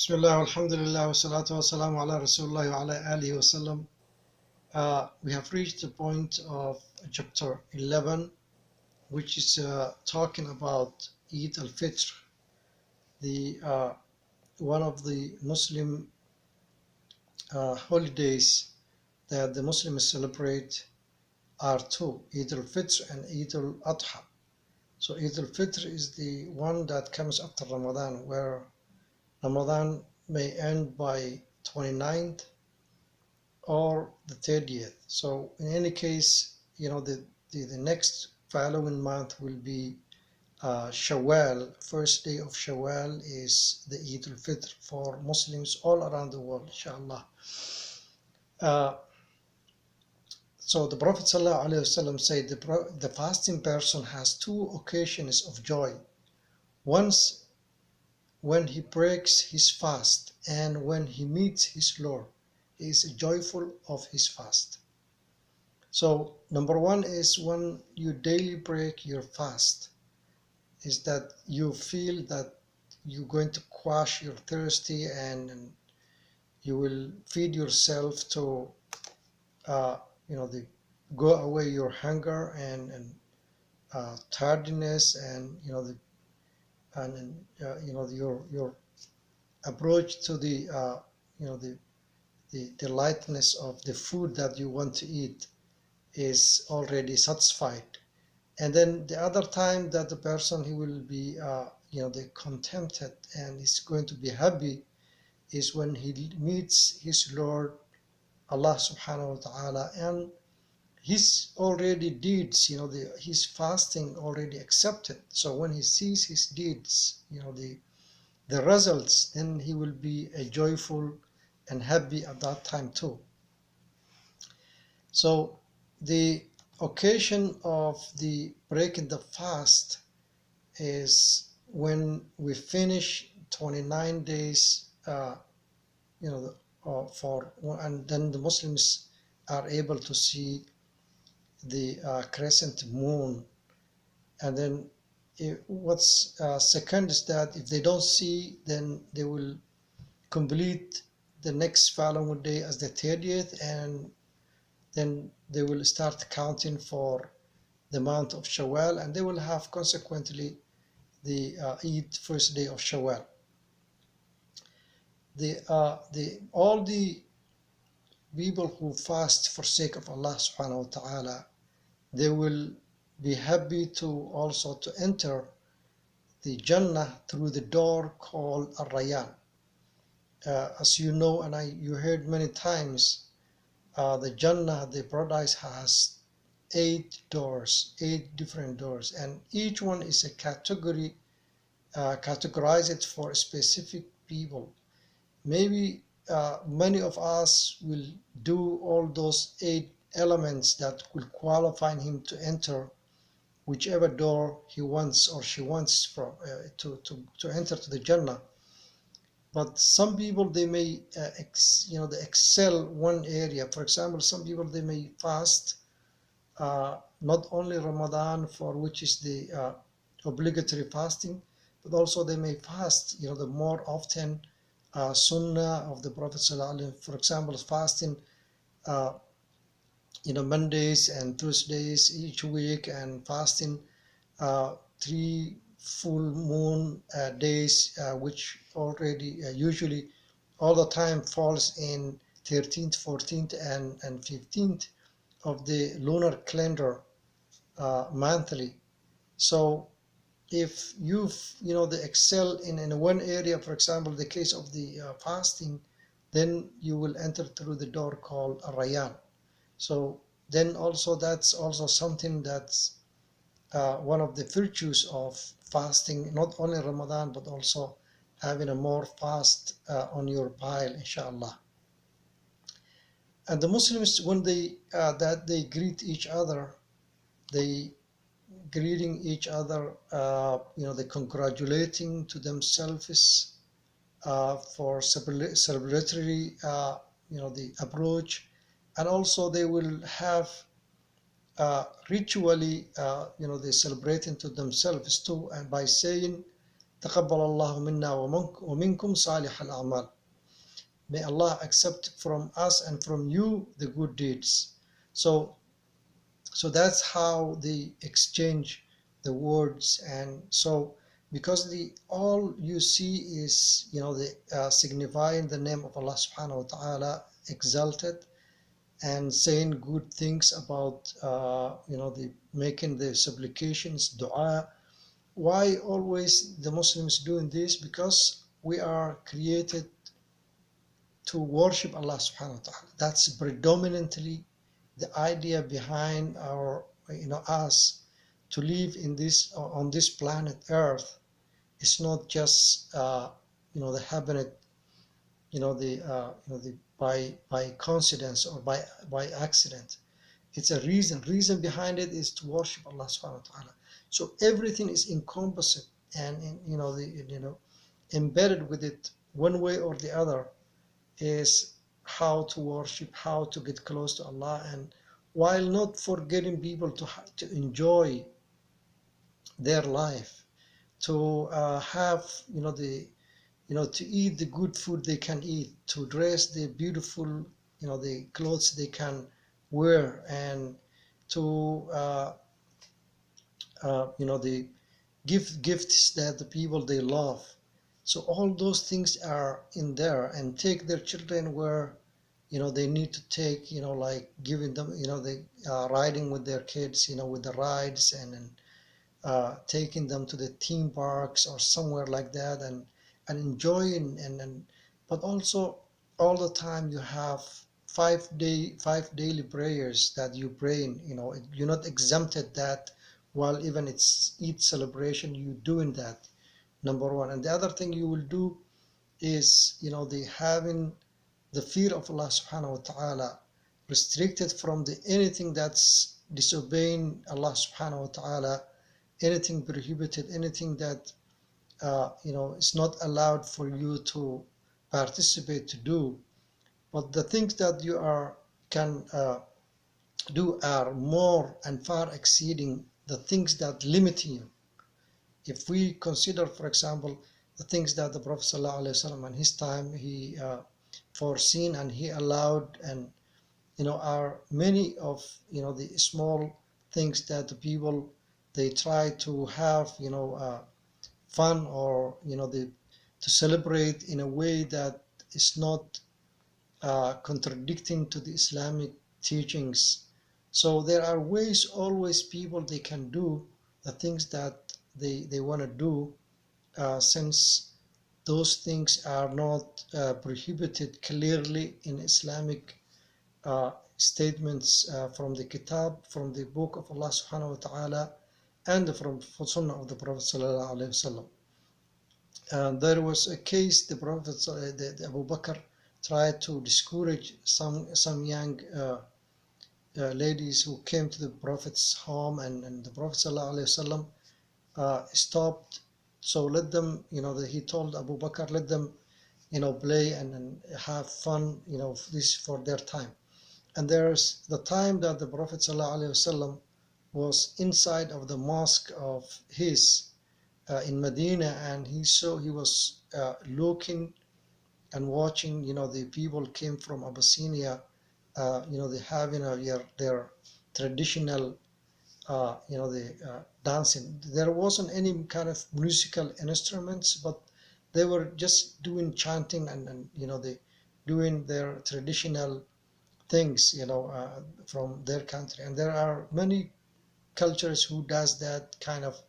Bismillah, alhamdulillah, wa salatu wa salamu ala rasulullah wa ala alihi wa sallam. We have reached the point of chapter 11, which is talking about Eid al-Fitr, the one of the Muslim holidays that the Muslims celebrate are two, Eid al-Fitr and Eid al-Adha. So Eid al-Fitr is the one that comes after Ramadan, where Ramadan may end by 29th or the 30th. So in any case, the next following month will be Shawwal. First day of Shawwal is the Eid al-Fitr for Muslims all around the world, inshallah. So the Prophet ﷺ said the fasting person has two occasions of joy. Once when he breaks his fast and when he meets his Lord. He is joyful of his fast. So number one is when you daily break your fast, is that you feel that you're going to quash your thirsty and you will feed yourself to go away your hunger and tardiness and your approach to the lightness of the food that you want to eat is already satisfied. And then the other time that the person he will be contented and is going to be happy is when he meets his Lord Allah subhanahu wa ta'ala and his already deeds, his fasting already accepted. So when he sees his deeds, the results, then he will be a joyful and happy at that time too. So the occasion of the breaking the fast is when we finish 29 days, and then the Muslims are able to see the crescent moon. And then what's second is that if they don't see, then they will complete the next following day as the 30th, and then they will start counting for the month of Shawwal, and they will have consequently the Eid first day of Shawwal. All the people who fast for sake of Allah subhanahu wa ta'ala, they will be happy to also to enter the Jannah through the door called Ar-Rayyan. As you know, and you heard many times, the Jannah, the paradise, has 8 doors, 8 different doors, and each one is a category, categorized for specific people. Maybe many of us will do all those 8 elements that will qualify him to enter whichever door he wants or she wants to enter to the Jannah. But some people, they may they excel one area. For example, some people, they may fast not only Ramadan, for which is the obligatory fasting, but also they may fast the more often Sunnah of the Prophet ﷺ. For example, fasting Mondays and Thursdays each week, and fasting 3 full moon days, which already usually all the time falls in 13th, 14th, and 15th of the lunar calendar monthly. So if they excel in one area, for example, the case of the fasting, then you will enter through the door called Rayyan. So then also that's also something that's one of the virtues of fasting, not only Ramadan, but also having a more fast on your pile, inshallah. And the Muslims, when they greet each other, they greeting each other, they congratulating to themselves for celebratory, the approach, and also they will have ritually, they celebrating to themselves too, and by saying تقبل الله منا ومنكم صالح الأعمال. May Allah accept from us and from you the good deeds. So that's how they exchange the words. And so because the all you see is the signifying the name of Allah subhanahu wa ta'ala exalted, and saying good things about the making the supplications, dua. Why always the Muslims doing this? Because we are created to worship Allah subhanahu wa ta'ala. That's predominantly the idea behind our us to live in this on this planet Earth. It's not just the habitat, the by coincidence or by accident. It's a reason behind it is to worship Allah subhanahu wa ta'ala. So everything is encompassed and embedded with it one way or the other, is how to worship, how to get close to Allah, and while not forgetting people to enjoy their life, to have to eat the good food they can eat, to dress the beautiful the clothes they can wear, and to the give gifts that the people they love. So all those things are in there, and take their children where they need to take, like giving them the riding with their kids, with the rides, and taking them to the theme parks or somewhere like that, and enjoying, and but also all the time you have 5 daily prayers that you pray in. You're not exempted that while even it's Eid celebration, you doing that, number one. And the other thing you will do is the having the fear of Allah subhanahu wa ta'ala, restricted from the anything that's disobeying Allah subhanahu wa ta'ala, anything prohibited, anything that is not allowed for you to participate to do. But the things that you can do are more and far exceeding the things that limit you. If we consider, for example, the things that the Prophet ﷺ in his time he foreseen and he allowed, and are many of the small things that the people they try to have fun, or to celebrate in a way that is not contradicting to the Islamic teachings. So there are ways always people they can do the things that they want to do, since those things are not prohibited clearly in Islamic statements from the Kitab, from the book of Allah subhanahu wa ta'ala, and from Sunnah of the Prophet sallallahu alaihi wasallam. There was a case, the Prophet, the Abu Bakr tried to discourage some young ladies who came to the Prophet's home, and the Prophet sallallahu alaihi wasallam stopped. So let them, he told Abu Bakr, let them, play and have fun, this for their time. And there's the time that the Prophet ﷺ was inside of the mosque of his in Medina, and he was looking and watching, the people came from Abyssinia, they having their traditional, the dancing. There wasn't any kind of musical instruments, but they were just doing chanting, and they doing their traditional things, from their country. And there are many cultures who does that kind of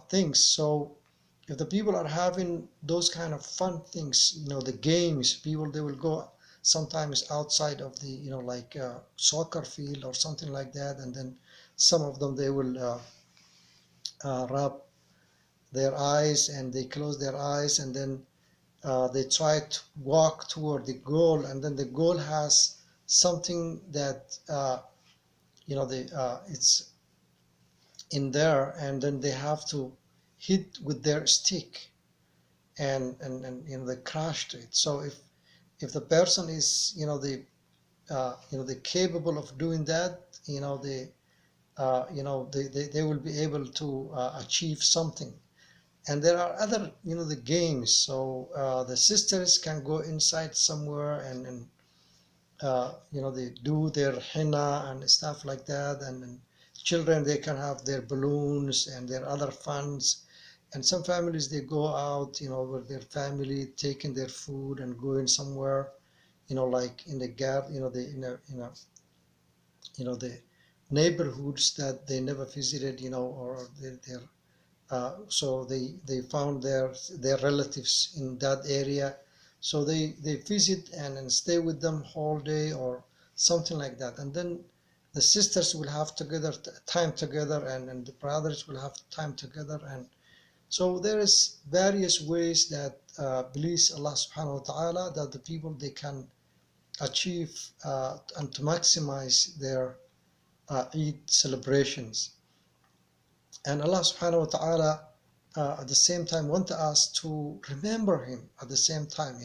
things. So if the people are having those kind of fun things, the games, people they will go sometimes outside of the like soccer field or something like that, and then some of them they will rub their eyes, and they close their eyes, and then they try to walk toward the goal, and then the goal has something that it's in there, and then they have to hit with their stick, and they crash to it. So if the person is the capable of doing that, they will be able to achieve something. And there are other, the games. So the sisters can go inside somewhere and they do their henna and stuff like that. And children, they can have their balloons and their other funds. And some families, they go out, with their family, taking their food and going somewhere, like in the garden, the neighborhoods that they never visited, or so they found their relatives in that area, so they visit and stay with them whole day or something like that. And then the sisters will have together time together, and the brothers will have time together. And so there is various ways that please Allah subhanahu wa ta'ala, that the people, they can achieve and to maximize their Eid celebrations. And Allah subhanahu wa ta'ala at the same time want us to remember him at the same time,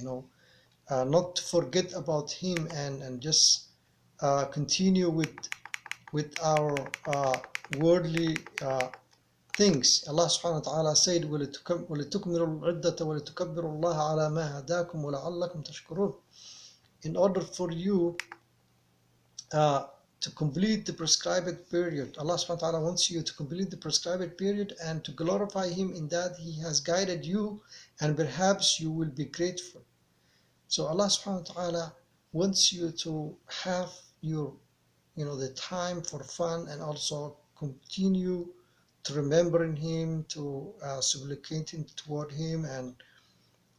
not to forget about him and just continue with our worldly things. Allah subhanahu wa ta'ala said, وَلِتُكْمِلُوا الْعِدَّةَ وَلِتُكَبِّرُوا اللَّهَ عَلَى مَا هَدَاكُمْ وَلَعَلَّكُمْ تَشْكُرُونَ. In order for you uh, to complete the prescribed period. Allah subhanahu wa ta'ala wants you to complete the prescribed period and to glorify him in that he has guided you, and perhaps you will be grateful. So Allah subhanahu wa ta'ala wants you to have your, the time for fun, and also continue to remembering him, to supplicating toward him, and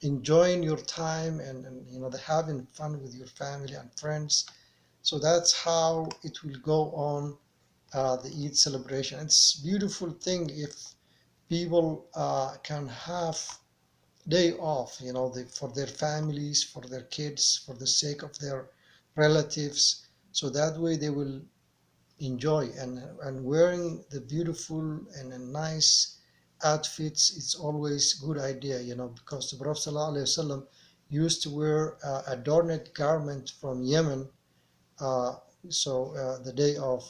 enjoying your time, and the having fun with your family and friends. So that's how it will go on, the Eid celebration. It's a beautiful thing if people can have day off, for their families, for their kids, for the sake of their relatives. So that way they will enjoy, and wearing the beautiful and nice outfits. It's always good idea, because the Prophet ﷺ used to wear adorned garment from Yemen. Uh, so the day of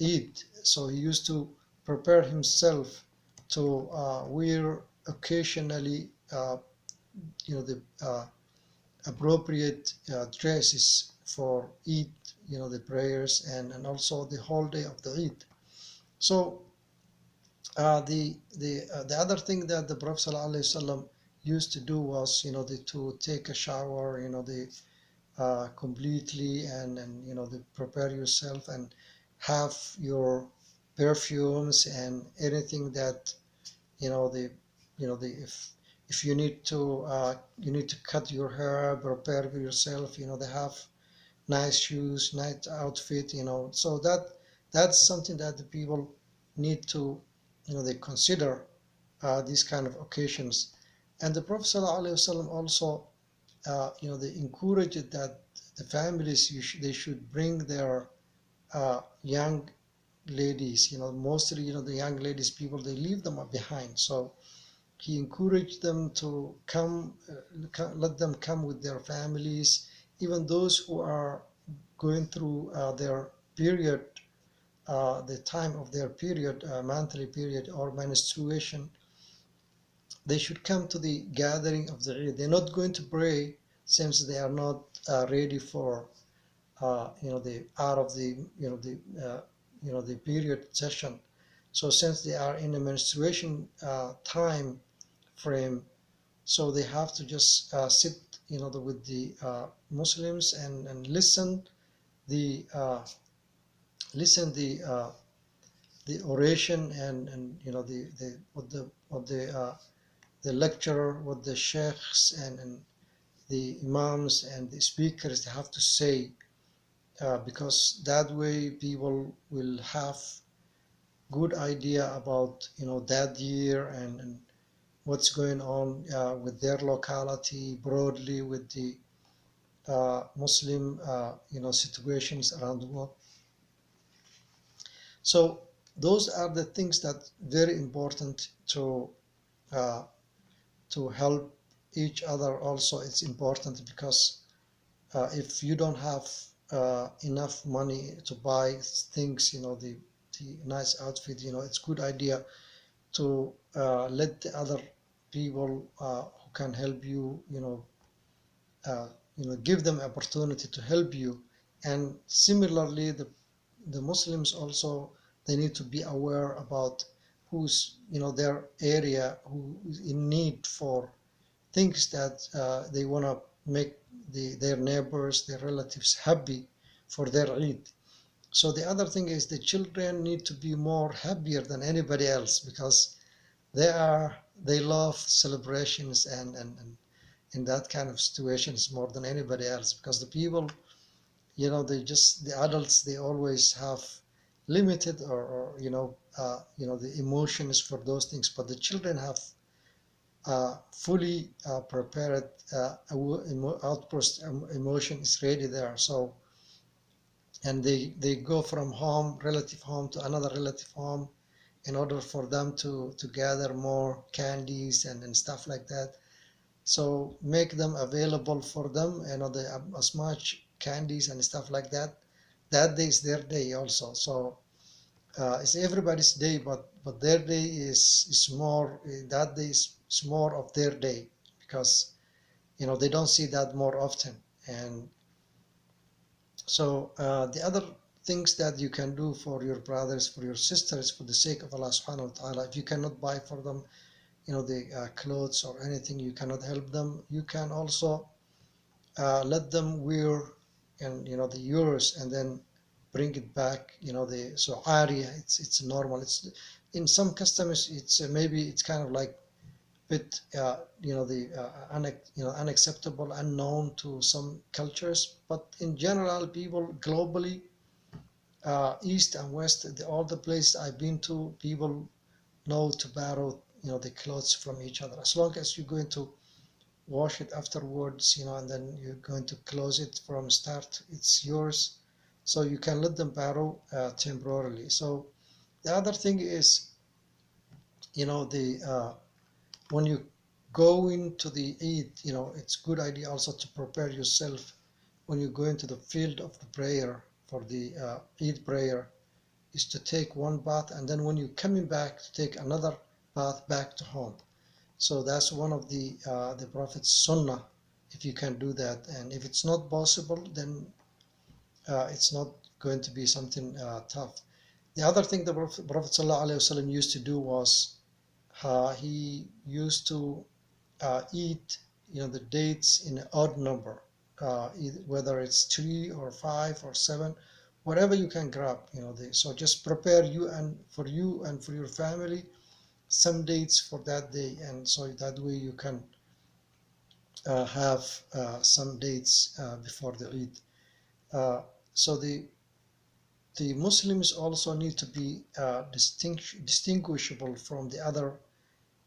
Eid, so he used to prepare himself to wear occasionally, the appropriate dresses for Eid, the prayers, and also the whole day of the Eid. So the other thing that the Prophet ﷺ used to do was, to take a shower, the completely, and prepare yourself and have your perfumes and anything that, the the if you need to cut your hair, prepare yourself, they have nice shoes, nice outfit, so that's something that the people need to, they consider these kind of occasions. And the Prophet ﷺ also, they encouraged that the families, they should bring their young ladies, mostly, the young ladies, people, they leave them behind. So he encouraged them to come, let them come with their families, even those who are going through their period, the time of their period, monthly period or menstruation. They should come to the gathering of the Eid. They're not going to pray since they are not ready for, the out of the, the period session. So since they are in a menstruation time frame, so they have to just sit, with the Muslims, and the listen the oration, and the what the lecturer, what the sheikhs and the imams and the speakers, they have to say, because that way people will have good idea about, that year, and what's going on with their locality, broadly with the Muslim situations around the world. So those are the things that very important uh, to help each other. Also, it's important because if you don't have enough money to buy things, the nice outfit, it's good idea to let the other people who can help you, uh, give them opportunity to help you. And similarly, the Muslims also, they need to be aware about who's, their area, who is in need for things that they want to make their neighbors, their relatives happy for their Eid. So the other thing is the children need to be more happier than anybody else, because they love celebrations and in that kind of situations more than anybody else, because the people, the adults, they always have limited or the emotions for those things, but the children have fully prepared outburst emotion is ready there. So, and they go from relative home to another relative home in order for them to gather more candies and stuff like that. So make them available for them, as much candies and stuff like that. That day is their day also. So it's everybody's day, but their day is more. That day is more of their day, because they don't see that more often. And so the other things that you can do for your brothers, for your sisters, for the sake of Allah Subhanahu wa Taala, if you cannot buy for them, the clothes or anything, you cannot help them. You can also let them wear, and the yours, and then bring it back. So area, it's normal. It's in some customers, it's maybe it's kind of like bit unacceptable, unknown to some cultures, but in general, people globally, east and west, all the places I've been to, people know to borrow the clothes from each other, as long as you're going to wash it afterwards, and then you're going to close it from start, it's yours. So you can let them borrow temporarily. So the other thing is, the when you go into the Eid, it's good idea also to prepare yourself when you go into the field of the prayer for the Eid prayer, is to take one bath, and then when you're coming back, to take another bath back to home. So that's one of the Prophet's sunnah, if you can do that. And if it's not possible, then it's not going to be something tough. The other thing the Prophet ﷺ used to do was he used to eat the dates in an odd number, whether it's 3 or 5 or 7, whatever you can grab. So just prepare you and for your family some dates for that day, and so that way you can have some dates before the Eid. So the Muslims also need to be distinguishable from the other,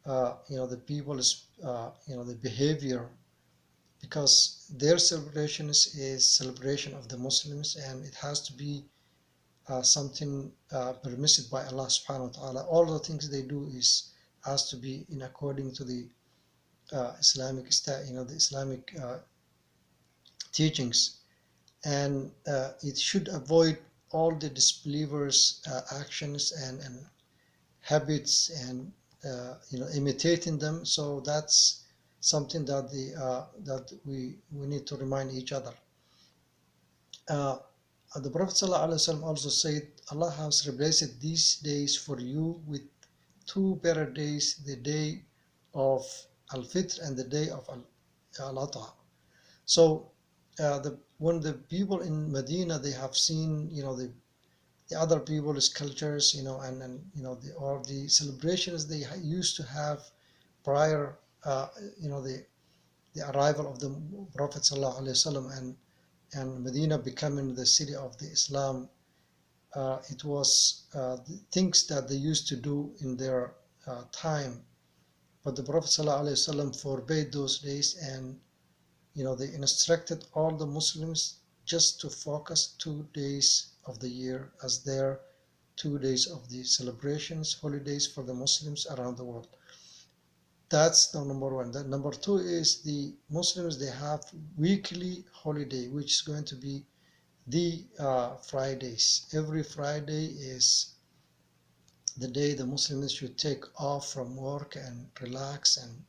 the people's, the behavior, because their celebration is celebration of the Muslims, and it has to be something permitted by Allah Subhanahu wa Taala. All the things they do is has to be in according to the the Islamic teachings, and it should avoid all the disbelievers' actions and habits, and imitating them. So that's something that that we need to remind each other. Uh, the Prophet ﷺ also said, Allah has replaced these days for you with two better days, the day of al-fitr and the day of al-adha. So when the people in Medina, they have seen the other people's cultures, and or the celebrations they used to have prior, the arrival of the Prophet ﷺ, and Medina becoming the city of the Islam. It was the things that they used to do in their time, but the Prophet ﷺ forbade those days, and they instructed all the Muslims just to focus 2 days of the year as their 2 days of the celebrations, holidays for the Muslims around the world. That's the number one. The number two is the Muslims, they have weekly holiday, which is going to be the Fridays. Every Friday is the day the Muslims should take off from work and relax and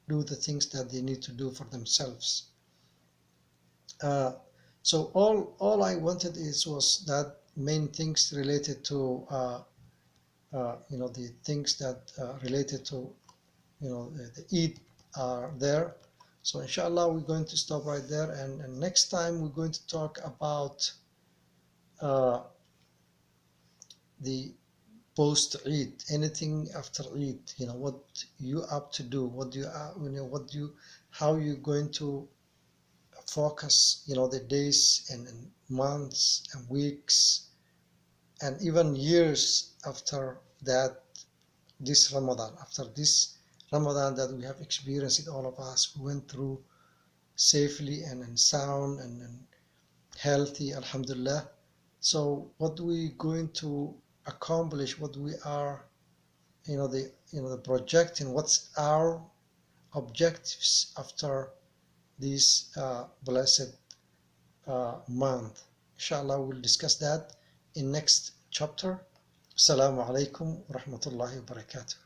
do the things that they need to do for themselves. So all I wanted was that main things related to the things that related to the Eid are there. So inshallah we're going to stop right there, and next time we're going to talk about the post Eid, anything after Eid, what you up to do, what do you what you how you going to focus, the days and months and weeks and even years after that, after this Ramadan that we have experienced, it all of us we went through safely and sound and healthy, alhamdulillah. So what we going to accomplish, what we are, the projecting, what's our objectives after this blessed month. Inshallah, we'll discuss that in next chapter. Assalamu alaikum wa rahmatullahi wa barakatuh.